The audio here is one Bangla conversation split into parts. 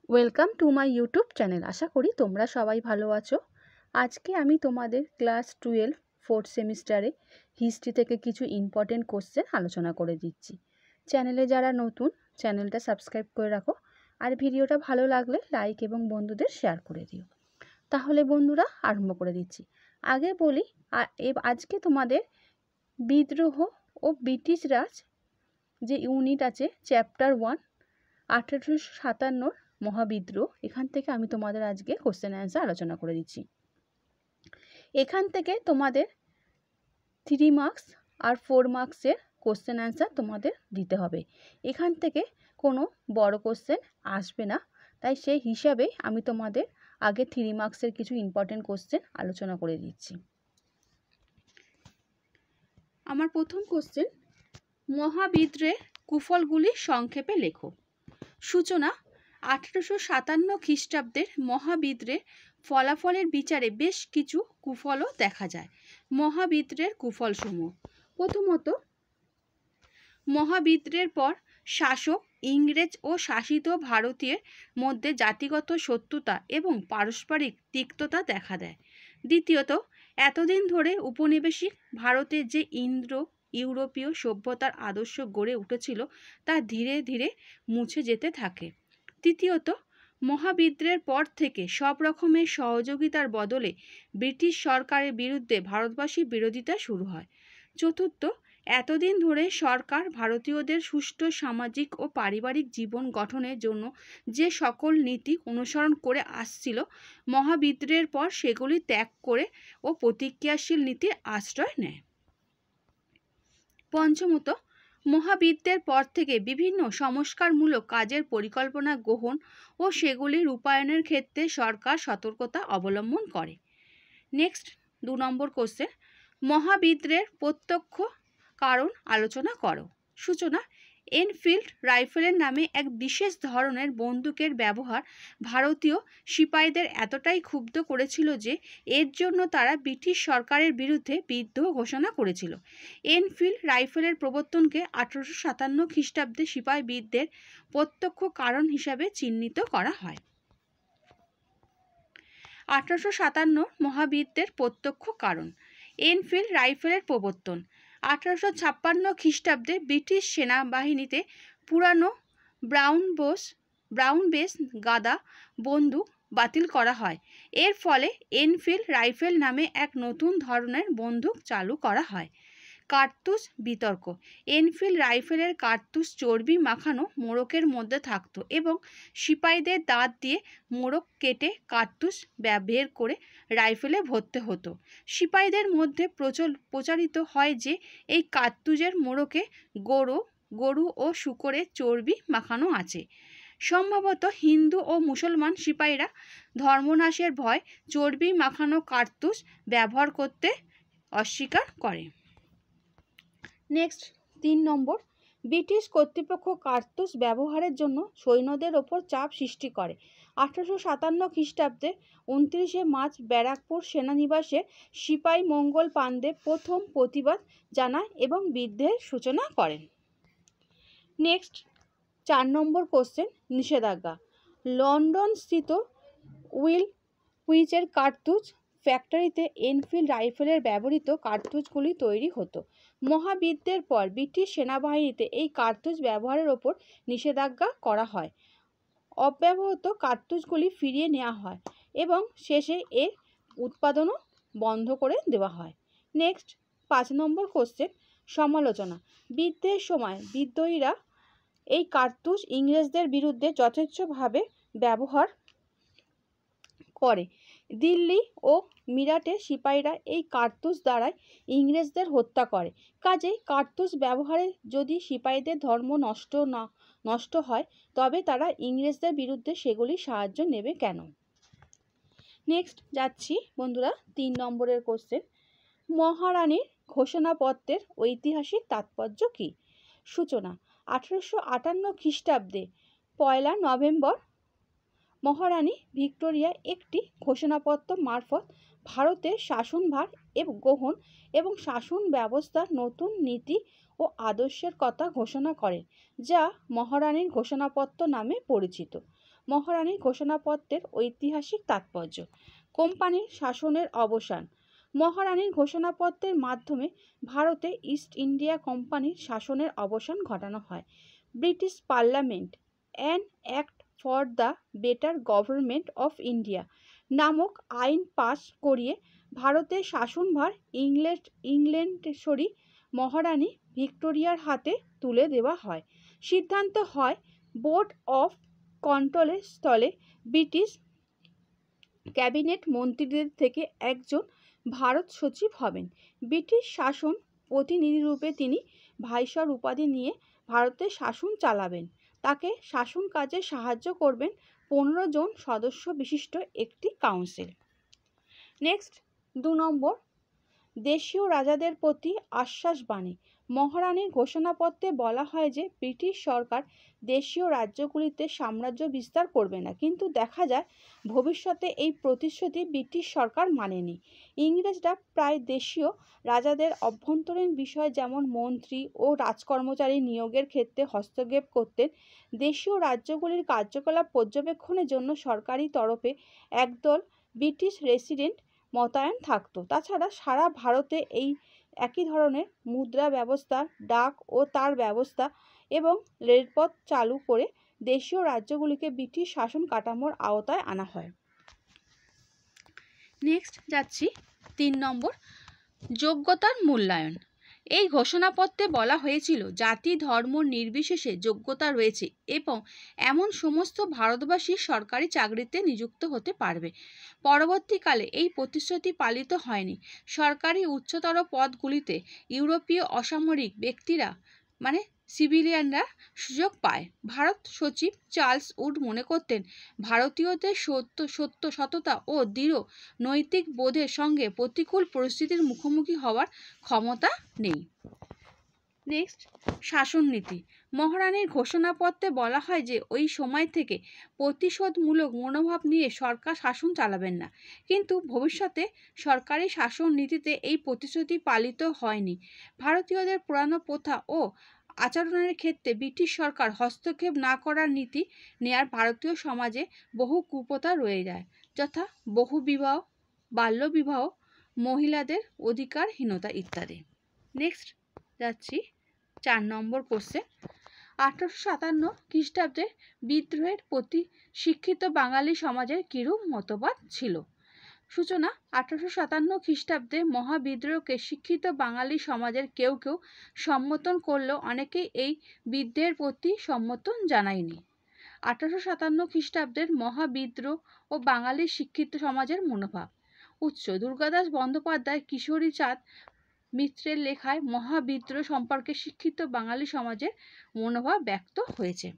Welcome to my YouTube channel. আশা করি তোমরা সবাই ভালো আছো। আজকে আমি তোমাদের ক্লাস 12 ফোর্থ সেমিস্টারে হিস্ট্রি থেকে কিছু ইম্পর্টেন্ট কোশ্চেন আলোচনা করে দিচ্ছি। চ্যানেলে যারা নতুন, চ্যানেলটা সাবস্ক্রাইব করে রাখো, আর ভিডিওটা ভালো লাগলে লাইক এবং বন্ধুদের শেয়ার করে দিও। তাহলে বন্ধুরা আরম্ভ করে দিচ্ছি। আগে বলি, আজকে তোমাদের বিদ্রোহ ও ব্রিটিশ রাজ যে ইউনিট আছে, চ্যাপ্টার 1 1857 মহাবিদ্রোহ, এখান থেকে আমি তোমাদের আজকে কোশ্চেন অ্যান্সার আলোচনা করে দিচ্ছি। এখান থেকে তোমাদের 3 মার্কস আর 4 মার্কসের কোশ্চেন অ্যান্সার তোমাদের দিতে হবে। এখান থেকে কোনো বড় কোশ্চেন আসবে না, তাই সেই হিসাবে আমি তোমাদের আগে 3 মার্কসের কিছু ইম্পর্টেন্ট কোশ্চেন আলোচনা করে দিচ্ছি। আমার প্রথম কোশ্চেন, মহাবিদ্রোহের কুফলগুলি সংক্ষেপে লেখো। সূচনা: 1857 খ্রিস্টাব্দের মহাবিদ্রোহের ফলাফলের বিচারে বেশ কিছু কুফলও দেখা যায়। মহাবিদ্রোহের কুফলসমূহ: প্রথমত, মহাবিদ্রোহের পর শাসক ইংরেজ ও শাসিত ভারতীয়ের মধ্যে জাতিগত শত্রুতা এবং পারস্পরিক তিক্ততা দেখা দেয়। দ্বিতীয়ত, এতদিন ধরে উপনিবেশিক ভারতে যে ইউরোপীয় সভ্যতার আদর্শ গড়ে উঠেছিল তা ধীরে ধীরে মুছে যেতে থাকে। তৃতীয়ত, মহাবিদ্রোহের পর থেকে সব রকমের সহযোগিতার বদলে ব্রিটিশ সরকারের বিরুদ্ধে ভারতবাসীর বিরোধিতা শুরু হয়। চতুর্থ, এতদিন ধরে সরকার ভারতীয়দের সুষ্ঠু সামাজিক ও পারিবারিক জীবন গঠনের জন্য যে সকল নীতি অনুসরণ করে আসছিল, মহাবিদ্রোহের পর সেগুলি ত্যাগ করে ও প্রতিক্রিয়াশীল নীতির আশ্রয় নেয়। পঞ্চমত, মহাবিদ্রোহের পর থেকে বিভিন্ন সংস্কারমূলক কাজের পরিকল্পনা গ্রহণ ও সেগুলি রূপায়ণের ক্ষেত্রে সরকার সতর্কতা অবলম্বন করে। নেক্সট 2 নম্বর কোশ্চেন, মহাবিদ্রোহের প্রত্যক্ষ কারণ আলোচনা করো। সূচনা: এনফিল্ড রাইফেলের নামে এক বিশেষ ধরনের বন্দুকের ব্যবহার ভারতীয় সিপাহীদের এতটাই ক্ষুব্ধ করেছিল যে এর জন্য তারা ব্রিটিশ সরকারের বিরুদ্ধে বিদ্রোহ ঘোষণা করেছিল। এনফিল্ড রাইফেলের প্রবর্তনকে 1857 খ্রিস্টাব্দে সিপাহী বিদ্রোহের প্রত্যক্ষ কারণ হিসাবে চিহ্নিত করা হয়। 1857 মহাবিদ্রোহের প্রত্যক্ষ কারণ: এনফিল্ড রাইফেলের প্রবর্তন। 1856 খ্রিস্টাব্দে ব্রিটিশ সেনাবাহিনীতে পুরানো ব্রাউন বেস গাদা বন্দুক বাতিল করা হয়। এর ফলে এনফিল্ড রাইফেল নামে এক নতুন ধরনের বন্দুক চালু করা হয়। কার্তুজ বিতর্ক: এনফিল্ড রাইফেলের কার্তুজ চর্বি মাখানো মোড়কের মধ্যে থাকত এবং সিপাহীদের দাঁত দিয়ে মোড়ক কেটে কার্তুজ বের করে রাইফেলে ভরতে হতো। সিপাহীদের মধ্যে প্রচারিত হয় যে এই কার্তুজের মোড়কে গরু ও শূকরের চর্বি মাখানো আছে। সম্ভবত হিন্দু ও মুসলমান সিপাহীরা ধর্মনাশের ভয় চর্বি মাখানো কার্তুজ ব্যবহার করতে অস্বীকার করে। নেক্সট 3 নম্বর, ব্রিটিশ কর্তৃপক্ষ কার্তুজ ব্যবহারের জন্য সৈন্যদের ওপর চাপ সৃষ্টি করে। 1857 খ্রিস্টাব্দে 29 মার্চ ব্যারাকপুর সেনানিবাসে সিপাহী মঙ্গল পাণ্ডে প্রথম প্রতিবাদ জানায় এবং বিদ্রোহের সূচনা করেন। নেক্সট 4 নম্বর কোশ্চেন, নিষেধাজ্ঞা। লন্ডন স্থিত উইচের কার্তুজ ফ্যাক্টরিতে এনফিল্ড রাইফেলের ব্যবহৃত কার্তুজগুলি তৈরি হতো। মহাবিদ্রোহের পর ব্রিটিশ সেনাবাহিনীতে এই কার্তুজ ব্যবহারের ওপর নিষেধাজ্ঞা করা হয়। অব্যবহৃত কার্তুজগুলি ফিরিয়ে নেওয়া হয় এবং শেষে এর উৎপাদনও বন্ধ করে দেওয়া হয়। নেক্সট 5 নম্বর কোশ্চেন, সমালোচনা। বিদ্রোহের সময় বিদ্রোহীরা এই কার্তুজ ইংরেজদের বিরুদ্ধে যথেচ্ছভাবে ব্যবহার করে। দিল্লি ও মিরাটে সিপাহীরা এই কার্তুজ দ্বারাই ইংরেজদের হত্যা করে। কাজেই কার্তুজ ব্যবহারে যদি সিপাহীদের ধর্ম নষ্ট হয়, তবে তারা ইংরেজদের বিরুদ্ধে সেগুলি সাহায্য নেবে কেন? নেক্সট যাচ্ছি বন্ধুরা 3 নম্বরের কোশ্চেন, মহারানীর ঘোষণাপত্রের ঐতিহাসিক তাৎপর্য কী? সূচনা: 1858 খ্রিস্টাব্দে 1 নভেম্বর মহারানী ভিক্টোরিয়া একটি ঘোষণাপত্র মারফত ভারতের শাসনভার গ্রহণ এবং শাসন ব্যবস্থার নতুন নীতি ও আদর্শের কথা ঘোষণা করেন, যা মহারানীর ঘোষণাপত্র নামে পরিচিত। মহারানীর ঘোষণাপত্রের ঐতিহাসিক তাৎপর্য। কোম্পানির শাসনের অবসান। মহারানীর ঘোষণাপত্রের মাধ্যমে ভারতে ইস্ট ইন্ডিয়া কোম্পানির শাসনের অবসান ঘটানো হয়। British parliament an act for the better government of India নামক আইন পাশ করিয়ে ভারতের শাসনভার ইংল্যান্ডেশ্বরী মহারানী ভিক্টোরিয়ার হাতে তুলে দেওয়া হয়। সিদ্ধান্ত হয় বোর্ড অফ কন্ট্রোলের স্থলে ব্রিটিশ ক্যাবিনেট মন্ত্রীদের থেকে একজন ভারত সচিব হবেন। ব্রিটিশ শাসন প্রতিনিধিরূপে তিনি ভাইসরয় উপাধি নিয়ে ভারতের শাসন চালাবেন। তাকে শাসন কাজে সাহায্য করবেন 15 জন সদস্য বিশিষ্ট একটি কাউন্সিল। নেক্সট 2 নম্বর, দেশীয় রাজাদের প্রতি আশ্বাসবাণী। মহারানীর ঘোষণাপত্রে বলা হয় যে ব্রিটিশ সরকার দেশীয় রাজ্যগুলিতে সাম্রাজ্য বিস্তার করবে না, কিন্তু দেখা যায় ভবিষ্যতে এই প্রতিশ্রুতি ব্রিটিশ সরকার মানেনি। ইংরেজরা প্রায় দেশীয় রাজাদের অভ্যন্তরীণ বিষয় যেমন মন্ত্রী ও রাজকর্মচারী নিয়োগের ক্ষেত্রে হস্তক্ষেপ করতেন। দেশীয় রাজ্যগুলির কার্যকলাপ পর্যবেক্ষণের জন্য সরকারি তরফে একদল ব্রিটিশ রেসিডেন্ট মোতায়েন থাকতো। তাছাড়া সারা ভারতে এই একই ধরনের মুদ্রা ব্যবস্থা, ডাক ও তার ব্যবস্থা এবং রেলপথ চালু করে দেশীয় রাজ্যগুলিকে ব্রিটিশ শাসন কাঠামোর আওতায় আনা হয়। নেক্সট যাচ্ছি 3 নম্বর, যোগ্যতার মূল্যায়ন। এই ঘোষণাপত্রে বলা হয়েছিল জাতি ধর্ম নির্বিশেষে যোগ্যতা রয়েছে এবং এমন সমস্ত ভারতবাসী সরকারি চাকরিতে নিযুক্ত হতে পারবে। পরবর্তীকালে এই প্রতিশ্রুতি পালিত হয়নি। সরকারি উচ্চতর পদগুলিতে ইউরোপীয় অসামরিক ব্যক্তিরা মানে সিভিলিয়ানরা সুযোগ পায়। ভারত সচিব চার্লস উড মনে করতেন ভারতীয়দের সততা ও দৃঢ় নৈতিক বোধের সঙ্গে প্রতিকূল পরিস্থিতির মুখোমুখি হওয়ার ক্ষমতা নেই। নেক্সট, শাসন নীতি। মহারানীর ঘোষণাপত্রে বলা হয় যে ওই সময় থেকে প্রতিশোধমূলক মনোভাব নিয়ে সরকার শাসন চালাবেন না, কিন্তু ভবিষ্যতে সরকারি শাসন নীতিতে এই প্রতিশ্রুতি পালিত হয়নি। ভারতীয়দের পুরানো প্রথা ও আচরণের ক্ষেত্রে ব্রিটিশ সরকার হস্তক্ষেপ না করার নীতি নেয়ার ভারতীয় সমাজে বহু কুপ্রথা রয়ে যায়, যথা বহুবিবাহ, বাল্যবিবাহ, মহিলাদের অধিকারহীনতা ইত্যাদি। নেক্সট যাচ্ছি 4 নম্বর কোশ্চেন। 1857 খ্রিস্টাব্দে বিদ্রোহের প্রতি শিক্ষিত বাঙালি সমাজের কিরূপ মতবাদ ছিল? সূচনা। 1857 খ্রিস্টাব্দে মহাবিদ্রোহকে শিক্ষিত বাঙালি সমাজের কেউ কেউ সম্মতন করলেও অনেকেই এই বিদ্রোহের প্রতি সম্মতন জানায়নি। 1857 খ্রিস্টাব্দের মহাবিদ্রোহ ও বাঙালি শিক্ষিত সমাজের মনোভাব। উৎস: দুর্গাদাস বন্দ্যোপাধ্যায় কিশোরী চাঁদ মিত্রের লেখায় মহাবিদ্রোহ সম্পর্কে শিক্ষিত বাঙালি সমাজের মনোভাব ব্যক্ত হয়েছে।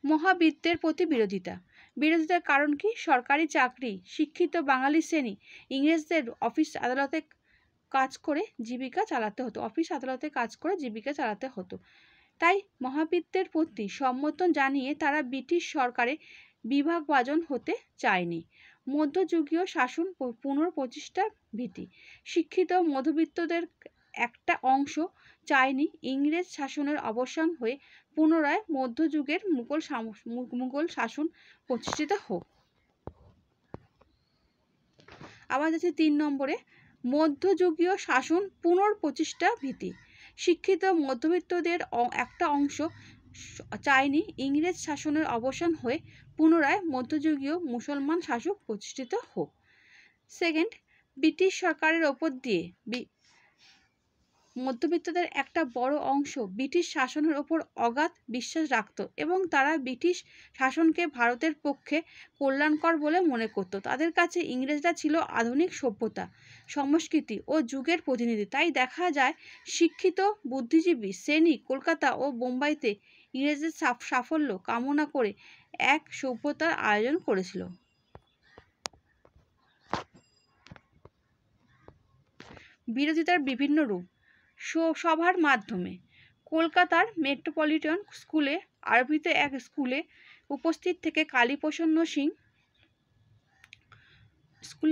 মহাবিদ্রোহের প্রতি বিরোধিতা। বিরোধিতার কারণ কি? সরকারি চাকরি, শিক্ষিত বাঙালি শ্রেণী, ইংরেজদের অফিস আদালতে কাজ করে জীবিকা চালাতে হতো। তাই মহাবিদ্রোহের প্রতি সম্মতন জানিয়ে তারা ব্রিটিশ সরকারে বিভাগভাজন হতে চায়নি। মধ্যযুগীয় শাসন পুনঃপ্রতিষ্ঠার ভীতি। শিক্ষিত মধ্যবিত্তদের একটা অংশ চায়নি ইংরেজ শাসনের অবসান হয়ে পুনরায় মধ্যযুগের মুঘল শাসন প্রতিষ্ঠিত হোক। আবার যাচ্ছে 3 নম্বরে, মধ্যযুগীয় শাসন পুনঃপ্রতিষ্ঠা ভীতি। শিক্ষিত মধ্যবিত্তদের একটা অংশ চায়নি ইংরেজ শাসনের অবসান হয়ে পুনরায় মধ্যযুগীয় মুসলমান শাসক প্রতিষ্ঠিত হোক। সেকেন্ড, ব্রিটিশ সরকারের ওপর দিয়ে মধ্যবিত্তদের একটা বড় অংশ ব্রিটিশ শাসনের ওপর অগাধ বিশ্বাস রাখত এবং তারা ব্রিটিশ শাসনকে ভারতের পক্ষে কল্যাণকর বলে মনে করত। তাদের কাছে ইংরেজরা ছিল আধুনিক সভ্যতা, সংস্কৃতি ও যুগের প্রতিনিধি। তাই দেখা যায় শিক্ষিত বুদ্ধিজীবী শ্রেণী কলকাতা ও বোম্বাইতে ইংরেজদের সাফল্য কামনা করে এক সভ্যতার আয়োজন করেছিল। বিরোধিতার বিভিন্ন রূপ। সভার মাধ্যমে। কলকাতার মেট্রোপলিটন স্কুলে আয়োজিত এক স্কুলে উপস্থিত থেকে কালীপ্রসন্ন সিং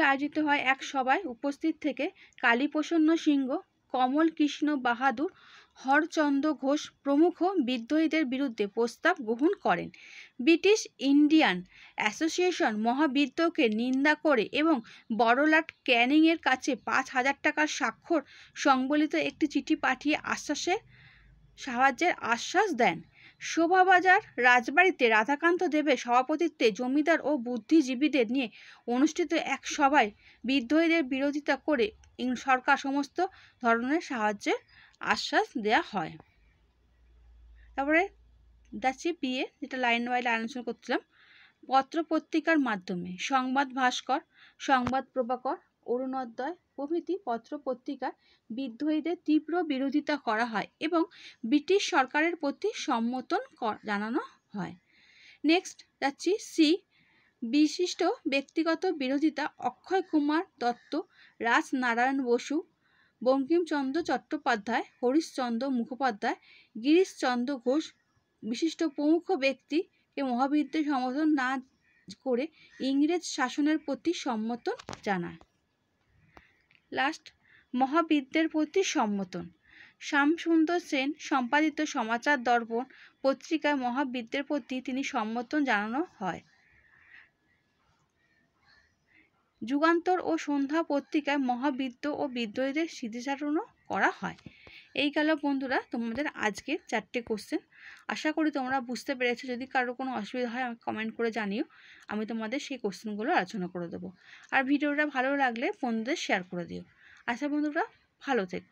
আয়োজিত হয় এক সভায় উপস্থিত থেকে কালীপ্রসন্ন সিংহ, কমল কৃষ্ণ বাহাদুর, হরচন্দ্র ঘোষ প্রমুখ বিদ্রোহীদের বিরুদ্ধে প্রস্তাব গ্রহণ করেন। ব্রিটিশ ইন্ডিয়ান অ্যাসোসিয়েশন মহাবিদ্রোহকে নিন্দা করে এবং বড়লাট ক্যানিংয়ের কাছে 5,000 টাকার স্বাক্ষর সংবলিত একটি চিঠি পাঠিয়ে সাহায্যের আশ্বাস দেন। শোভাবাজার রাজবাড়িতে রাধাকান্ত দেবের সভাপতিত্বে জমিদার ও বুদ্ধিজীবীদের নিয়ে অনুষ্ঠিত এক সভায় বিদ্রোহীদের বিরোধিতা করে সরকার সমস্ত ধরনের সাহায্যের আশ্বাস দেয়া হয়। তারপরে যাচ্ছি বিয়ে, যেটা লাইন বাই লাইন আলোচনা করছিলাম। পত্র পত্রিকার মাধ্যমে সংবাদ ভাস্কর, সংবাদ প্রভাকর, অরুণোদয় প্রভৃতি পত্র পত্রিকার বিদ্রোহীদের তীব্র বিরোধিতা করা হয় এবং ব্রিটিশ সরকারের প্রতি সম্মতন জানানো হয়। নেক্সট যাচ্ছি সি, বিশিষ্ট ব্যক্তিগত বিরোধিতা। অক্ষয় কুমার দত্ত, রাজনারায়ণ বসু, বঙ্কিমচন্দ্র চট্টোপাধ্যায়, হরিশচন্দ্র মুখোপাধ্যায়, গিরিশচন্দ্র ঘোষ বিশিষ্ট প্রমুখ ব্যক্তিকে মহাবিদ্রোহে সমর্থন না করে ইংরেজ শাসনের প্রতি সম্মতন জানায়। লাস্ট, মহাবিদ্রোহের প্রতি সম্মতন। শ্যামসুন্দর সেন সম্পাদিত সমাচার দর্পণ পত্রিকায় মহাবিদ্রোহের প্রতি তিনি সম্মতন জানানো হয়। যুগান্তর ও সন্ধ্যা পত্রিকায় মহাবিদ্রোহ ও বিদ্রোহীদের স্মৃতিচারণও করা হয়। এই গেল বন্ধুরা তোমাদের আজকের 4টে কোশ্চেন। আশা করি তোমরা বুঝতে পেরেছো। যদি কারো কোনো অসুবিধা হয় আমাকে কমেন্ট করে জানিও, আমি তোমাদের সেই কোশ্চেনগুলো আলোচনা করে দেবো। আর ভিডিওটা ভালো লাগলে বন্ধুদের শেয়ার করে দিও। আচ্ছা বন্ধুরা, ভালো থেকো।